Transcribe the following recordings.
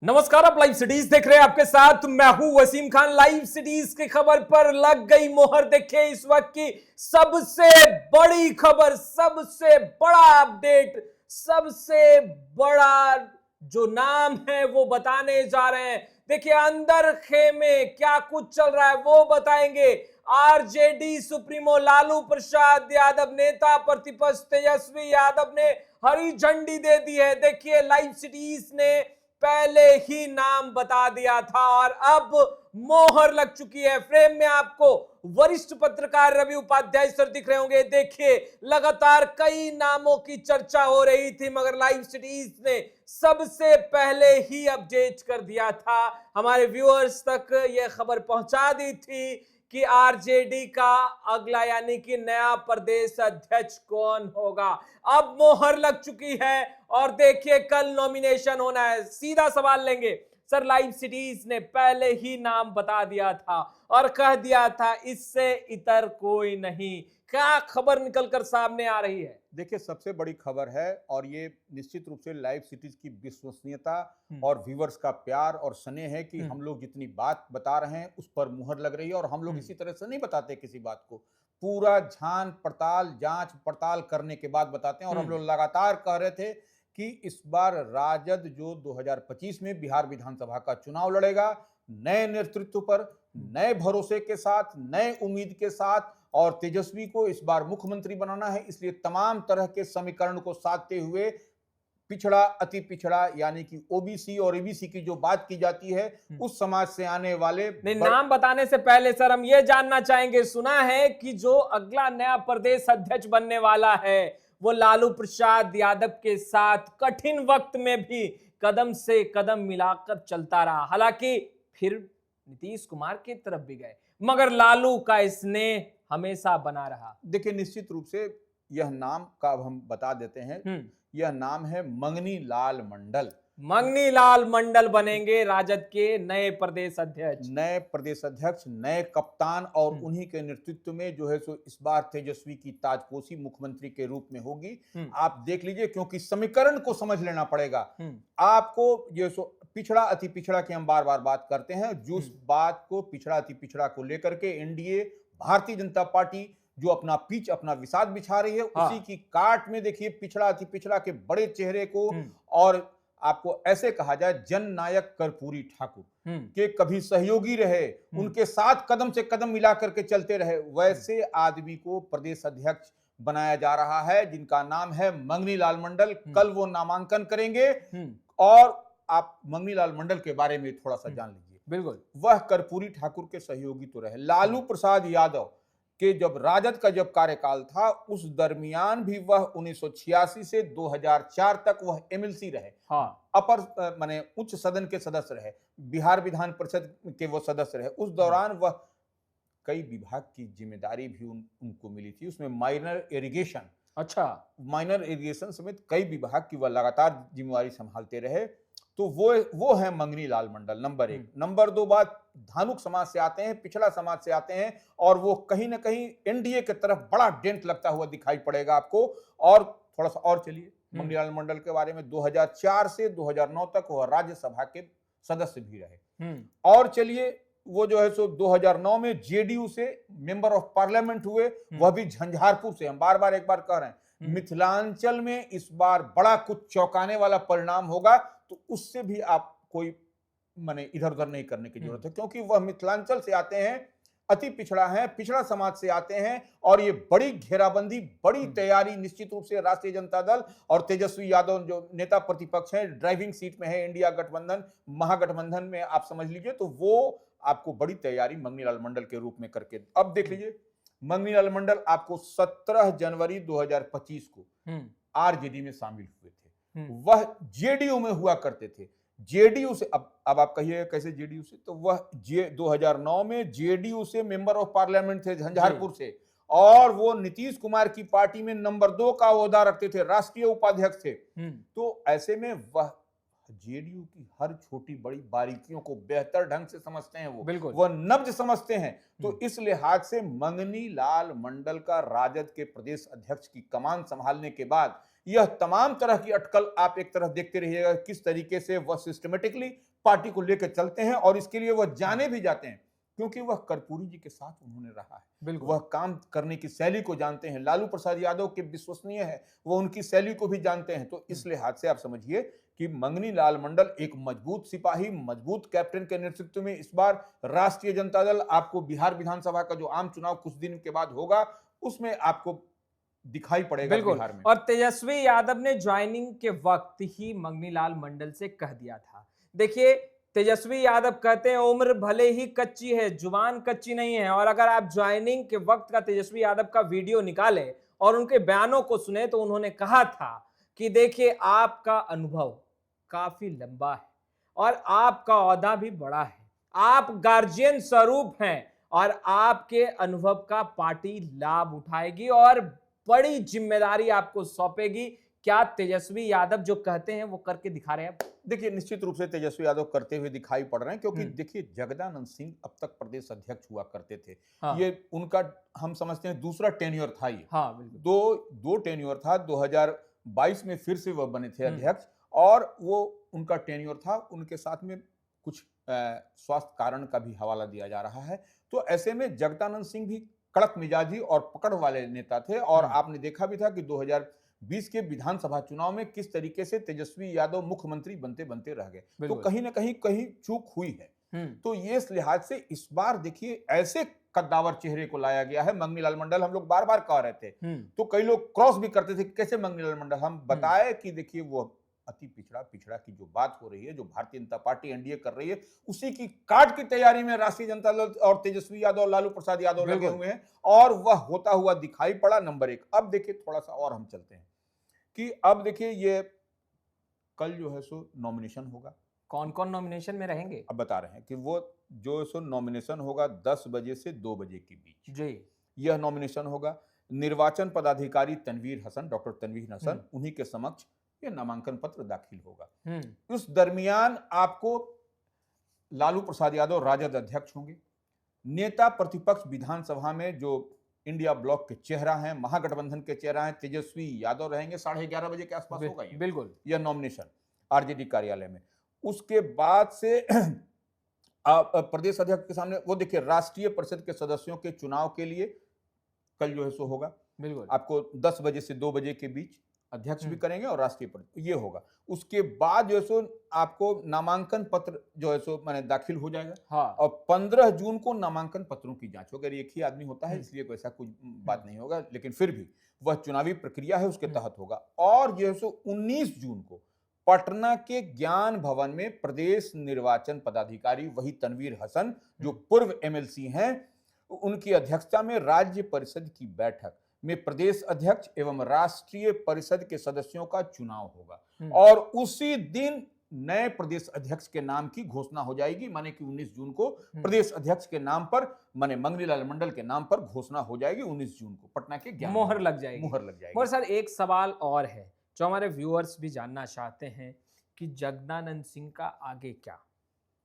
नमस्कार, आप live cities देख रहे हैं। आपके साथ मैं हूं वसीम खान। लाइव सिटीज की खबर पर लग गई मोहर। देखिए इस वक्त की सबसे बड़ी खबर, सबसे बड़ा अपडेट, सबसे बड़ा जो नाम है वो बताने जा रहे हैं। देखिए अंदर खेमे क्या कुछ चल रहा है वो बताएंगे। आरजेडी सुप्रीमो लालू प्रसाद यादव, नेता प्रतिपक्ष तेजस्वी यादव ने हरी झंडी दे दी है। देखिए लाइव सिटीज ने पहले ही नाम बता दिया था और अब मोहर लग चुकी है। फ्रेम में आपको वरिष्ठ पत्रकार रवि उपाध्याय सर दिख रहे होंगे। देखिए लगातार कई नामों की चर्चा हो रही थी मगर लाइव सिटीज ने सबसे पहले ही अपडेट कर दिया था, हमारे व्यूअर्स तक यह खबर पहुंचा दी थी कि आरजेडी का अगला यानी कि नया प्रदेश अध्यक्ष कौन होगा। अब मोहर लग चुकी है और देखिए कल नॉमिनेशन होना है। सीधा सवाल लेंगे सर, लाइव सिटीज ने पहले ही नाम बता दिया था और कह दिया था इससे इतर कोई नहीं। क्या खबर निकलकर सामने आ रही है? देखिए सबसे बड़ी खबर है और ये निश्चित रूप से लाइव सिटीज की विश्वसनीयता और व्यूवर्स का प्यार और स्नेह है कि हम लोग जितनी बात बता रहे हैं उस पर मुहर लग रही है। और हम लोग इसी तरह से नहीं बताते किसी बात को, पूरा छान पड़ताल जांच पड़ताल करने के बाद बताते हैं। और हम लोग लगातार कह रहे थे कि इस बार राजद जो 2025 में बिहार विधानसभा का चुनाव लड़ेगा, नए नेतृत्व पर, नए भरोसे के साथ, नए उम्मीद के साथ, और तेजस्वी को इस बार मुख्यमंत्री बनाना है। इसलिए तमाम तरह के समीकरण को साधते हुए पिछड़ा अति पिछड़ा यानी कि ओबीसी और एबीसी की जो बात की जाती है उस समाज से आने वाले नाम बताने से पहले सर हम ये जानना चाहेंगे, सुना है कि जो अगला नया प्रदेश अध्यक्ष बनने वाला है वो लालू प्रसाद यादव के साथ कठिन वक्त में भी कदम से कदम मिलाकर चलता रहा। हालांकि फिर नीतीश कुमार की तरफ भी गए मगर लालू का स्नेह हमेशा बना रहा। देखिए निश्चित रूप से यह नाम का हम बता देते हैं। यह नाम है मंगनी लाल मंडल। मंगनी लाल मंडल बनेंगे राजद के नए प्रदेश अध्यक्ष। नए प्रदेश अध्यक्ष, नए कप्तान, और उन्हीं के नेतृत्व में जो है सो इस बार तेजस्वी की ताजपोशी मुख्यमंत्री के रूप में होगी। आप देख लीजिए, क्योंकि समीकरण को समझ लेना पड़ेगा आपको। जो सो पिछड़ा अति पिछड़ा की हम बार बार बात करते हैं, जिस बात को पिछड़ा अति पिछड़ा को लेकर के एनडीए भारतीय जनता पार्टी जो अपना पिच अपना विषाद बिछा रही है, उसी की काट में देखिए पिछड़ा अति पिछड़ा के बड़े चेहरे को, और आपको ऐसे कहा जाए जननायक कर्पूरी ठाकुर के कभी सहयोगी रहे, उनके साथ कदम से कदम मिला करके चलते रहे, वैसे आदमी को प्रदेश अध्यक्ष बनाया जा रहा है जिनका नाम है मंगनी लाल मंडल। कल वो नामांकन करेंगे और आप मंगनी लाल मंडल के बारे में थोड़ा सा जान लीजिए। बिल्कुल, वह वह कर्पूरी ठाकुर के सहयोगी तो रहे। लालू प्रसाद यादव के जब राजद का जब कार्यकाल था उस दरमियान भी वह 1986 से 2004 तक वह एमएलसी रहे। अपर माने उच्च सदन के सदस्य रहे, बिहार विधान परिषद के वो सदस्य रहे। उस दौरान वह कई विभाग की जिम्मेदारी भी उनको मिली थी, उसमें माइनर इरिगेशन, माइनर इरिगेशन समेत कई विभाग की वह लगातार जिम्मेदारी संभालते रहे। तो वो है मंगनी लाल मंडल, नंबर एक। नंबर दो, बात धानुक समाज से आते हैं, पिछड़ा समाज से आते हैं, और वो कहीं ना कहीं एनडीए की तरफ बड़ा डेंट लगता हुआ दिखाई पड़ेगा आपको। और थोड़ा सा और चलिए मंगनी लाल मंडल के बारे में, 2004 से 2009 तक वह राज्यसभा के सदस्य भी रहे। और चलिए वो जो है सो 2009 में जेडीयू से मेंबर ऑफ पार्लियामेंट हुए, वह भी झंझारपुर से। हम बार बार एक बार कह रहे हैं मिथिलांचल में इस बार बड़ा कुछ चौंकाने वाला परिणाम होगा, तो उससे भी आप कोई माने इधर उधर नहीं करने की जरूरत है, क्योंकि वह मिथिलांचल से आते हैं, अति पिछड़ा है, पिछड़ा समाज से आते हैं। और ये बड़ी घेराबंदी, बड़ी तैयारी निश्चित रूप से राष्ट्रीय जनता दल और तेजस्वी यादव जो नेता प्रतिपक्ष हैं, ड्राइविंग सीट में है इंडिया गठबंधन महागठबंधन में, आप समझ लीजिए। तो वो आपको बड़ी तैयारी मंगनी लाल मंडल के रूप में करके अब देख लीजिए। मंगनी लाल मंडल आपको 17 जनवरी 2025 को आरजेडी में शामिल हुए थे। वह जेडीयू में हुआ करते थे। जेडीयू से अब आप कहिए कैसे जेडीयू से, तो वह 2009 में जेडीयू से मेंबर ऑफ पार्लियामेंट थे झंझारपुर से, और वो नीतीश कुमार की पार्टी में नंबर 2 का ओहदा रखते थे, राष्ट्रीय उपाध्यक्ष थे। तो ऐसे में वह जेडीयू की हर छोटी बड़ी बारीकियों को बेहतर ढंग से समझते हैं, बिल्कुल। वह नब्ज समझते हैं। तो इस लिहाज से मंगनी लाल मंडल का राजद के प्रदेश अध्यक्ष की कमान संभालने के बाद यह तमाम तरह की अटकल आप एक तरफ देखते रहिएगा, किस तरीके से वह सिस्टमेटिकली पार्टी को लेकर चलते हैं, और इसके लिए वह जाने भी जाते हैं क्योंकि वह कर्पूरी जी के साथ उन्होंने रहा है, वह काम करने की शैली को जानते हैं। लालू प्रसाद यादव के विश्वसनीय है, वो उनकी शैली को भी जानते हैं। तो इस लिहाज से आप समझिए कि मंगनी लाल मंडल एक मजबूत सिपाही, मजबूत कैप्टन के नेतृत्व में इस बार राष्ट्रीय जनता दल, आपको बिहार विधानसभा का जो आम चुनाव कुछ दिन के बाद होगा उसमें आपको दिखाई पड़ेगा बिहार में। और तेजस्वी यादव ने ज्वाइनिंग के वक्त ही मंगनी लाल मंडल से कह दिया था। देखिए, तेजस्वी यादव कहते हैं उम्र भले ही कच्ची है, जुबान कच्ची नहीं है। और अगर आप ज्वाइनिंग के वक्त का तेजस्वी यादव का वीडियो निकालें और उनके बयानों को सुने तो उन्होंने कहा था कि देखिए, आपका अनुभव काफी लंबा है और आपका ओहदा भी बड़ा है, आप गार्जियन स्वरूप हैं और आपके अनुभव का पार्टी लाभ उठाएगी और बड़ी जिम्मेदारी आपको सौंपेगी। क्या तेजस्वी यादव जो कहते हैं वो करके दिखा रहे हैं? देखिए, निश्चित रूप से तेजस्वी यादव करते हुए दिखाई पड़ रहे हैं, क्योंकि देखिए, जगदानंद सिंह अब तक प्रदेश अध्यक्ष हुआ करते थे। हाँ। ये उनका, हम समझते हैं, दूसरा टेन्योर था। ये हाँ, बिल्कुल। दो टेन्योर था। 2022 में फिर से वह बने थे अध्यक्ष, और वो उनका टेन्योर था। उनके साथ में कुछ स्वास्थ्य कारण का भी हवाला दिया जा रहा है। तो ऐसे में जगदानंद सिंह भी कड़क मिजाजी और पकड़ वाले नेता थे, और आपने देखा भी था कि 2020 के विधानसभा चुनाव में किस तरीके से तेजस्वी यादव मुख्यमंत्री बनते बनते रह गए। तो कहीं ना कहीं चूक हुई है। तो ये इस लिहाज से इस बार देखिए, ऐसे कद्दावर चेहरे को लाया गया है। मंगनी लाल मंडल, हम लोग बार बार कह रहे थे, तो कई लोग क्रॉस भी करते थे कैसे मंगनी लाल मंडल। हम बताए कि देखिए, वो अति पिछड़ा की जो बात हो रही है, जो भारतीय जनता पार्टी एनडीए कर रही है, उसी की काट की तैयारी में राष्ट्रीय जनता दल और तेजस्वी यादव, लालू प्रसाद यादव लगे हुए हैं, और वह होता हुआ दिखाई पड़ा। नंबर एक। अब देखिए, थोड़ा सा और हम चलते हैं कि अब देखिए, ये कल जो है सो नॉमिनेशन होगा। कौन कौन नॉमिनेशन में रहेंगे? अब बता रहे हैं कि वो जो सो नॉमिनेशन होगा 10 बजे से 2 बजे के बीच जी। यह नॉमिनेशन होगा। निर्वाचन पदाधिकारी तनवीर हसन, डॉक्टर तनवीर हसन, उन्हीं के समक्ष यह नामांकन पत्र दाखिल होगा। उस दरमियान आपको लालू प्रसाद यादव राजद अध्यक्ष होंगे। नेता प्रतिपक्ष विधानसभा में जो इंडिया ब्लॉक के चेहरा हैं, महागठबंधन के चेहरा हैं, तेजस्वी यादव रहेंगे। 11:30 बजे के आसपास होगा ये, बिल्कुल, यह नॉमिनेशन आरजेडी कार्यालय में। उसके बाद से प्रदेश अध्यक्ष के सामने वो देखिए, राष्ट्रीय परिषद के सदस्यों के चुनाव के लिए कल जो है सो होगा। बिल्कुल, आपको 10 बजे से 2 बजे के बीच अध्यक्ष भी करेंगे और राष्ट्रीय परिषद ये होगा। उसके बाद जो है सो आपको नामांकन पत्र जो है सो मैंने दाखिल हो जाएगा। हाँ। और 15 जून को नामांकन पत्रों की जांच होगी। अगर एक ही आदमी होता है इसलिए कोई ऐसा कुछ बात नहीं होगा, लेकिन फिर भी वह चुनावी प्रक्रिया है, उसके तहत होगा। और जो है सो 19 जून को पटना के ज्ञान भवन में प्रदेश निर्वाचन पदाधिकारी, वही तनवीर हसन जो पूर्व एमएलसी हैं, उनकी अध्यक्षता में राज्य परिषद की बैठक में प्रदेश अध्यक्ष एवं राष्ट्रीय परिषद के सदस्यों का चुनाव होगा। और उसी दिन नए प्रदेश अध्यक्ष के नाम की घोषणा हो जाएगी। माने कि 19 जून को प्रदेश अध्यक्ष के नाम पर, माने मंगनी लाल मंडल के नाम पर घोषणा हो जाएगी। 19 जून को पटना के ज्ञान मोहर लग जाएगी। और सर, एक सवाल और है जो हमारे व्यूअर्स भी जानना चाहते हैं कि जगदानंद सिंह का आगे क्या?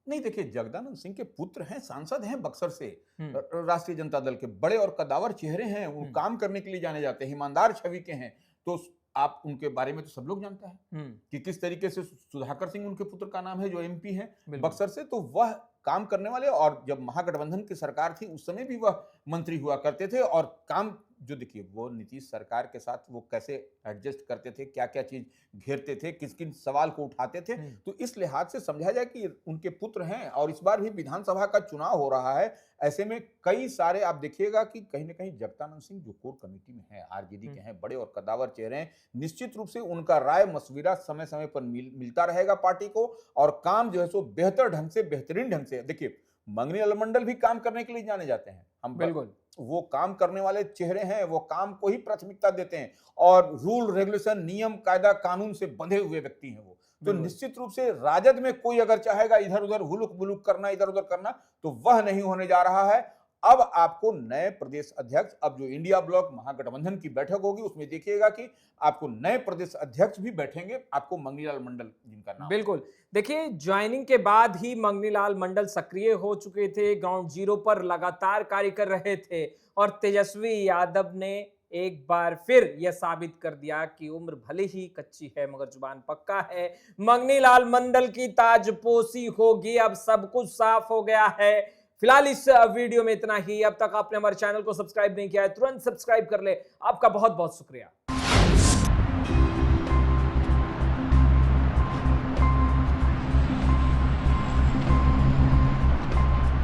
नहीं, देखिए, जगदानंद सिंह के पुत्र हैं, सांसद हैं बक्सर से, राष्ट्रीय जनता दल के बड़े और कद्दावर चेहरे हैं। वो काम करने के लिए जाने जाते हैं, ईमानदार छवि के हैं। तो आप उनके बारे में तो सब लोग जानते हैं कि किस तरीके से सुधाकर सिंह उनके पुत्र का नाम है, जो एमपी हैं बक्सर से। तो वह काम करने वाले, और जब महागठबंधन की सरकार थी उस समय भी वह मंत्री हुआ करते थे। और काम जो देखिए, वो नीतीश सरकार के साथ वो कैसे एडजस्ट करते थे, क्या क्या चीज घेरते थे, किस किन सवाल को उठाते थे। तो इस लिहाज से समझा जाए कि उनके पुत्र हैं। और इस बार भी विधानसभा का चुनाव हो रहा है। ऐसे में कई सारे आप देखिएगा कि कहीं ना कहीं जगदानंद सिंह जो कोर कमेटी में है, आरजेडी के हैं, बड़े और कद्दावर चेहरे हैं। निश्चित रूप से उनका राय मशविरा समय समय पर मिलता रहेगा पार्टी को, और काम जो है सो बेहतर ढंग से, बेहतरीन ढंग से। देखिए, मंगनी लाल मंडल भी काम करने के लिए जाने जाते हैं। हम बिल्कुल, वो काम करने वाले चेहरे हैं, वो काम को ही प्राथमिकता देते हैं, और रूल रेगुलेशन, नियम कायदा कानून से बंधे हुए व्यक्ति हैं वो। तो निश्चित रूप से राजद में कोई अगर चाहेगा इधर उधर हुलुक बुलुक करना, इधर उधर करना, तो वह नहीं होने जा रहा है। अब आपको नए प्रदेश अध्यक्ष, अब जो इंडिया ब्लॉक महागठबंधन की बैठक होगी उसमें देखिएगा कि आपको नए प्रदेश अध्यक्ष भी बैठेंगे, आपको मंगनीलाल मंडल जिनका नाम। बिल्कुल। देखिए, ज्वाइनिंग के बाद ही मंगनीलाल मंडल सक्रिय हो चुके थे, ग्राउंड जीरो पर लगातार कार्य कर रहे थे और तेजस्वी यादव ने एक बार फिर यह साबित कर दिया कि उम्र भले ही कच्ची है मगर जुबान पक्का है। मंगनीलाल मंडल की ताजपोशी होगी, अब सब कुछ साफ हो गया है। फिलहाल इस वीडियो में इतना ही। अब तक आपने हमारे चैनल को सब्सक्राइब नहीं किया है, तुरंत सब्सक्राइब कर ले। आपका बहुत बहुत शुक्रिया।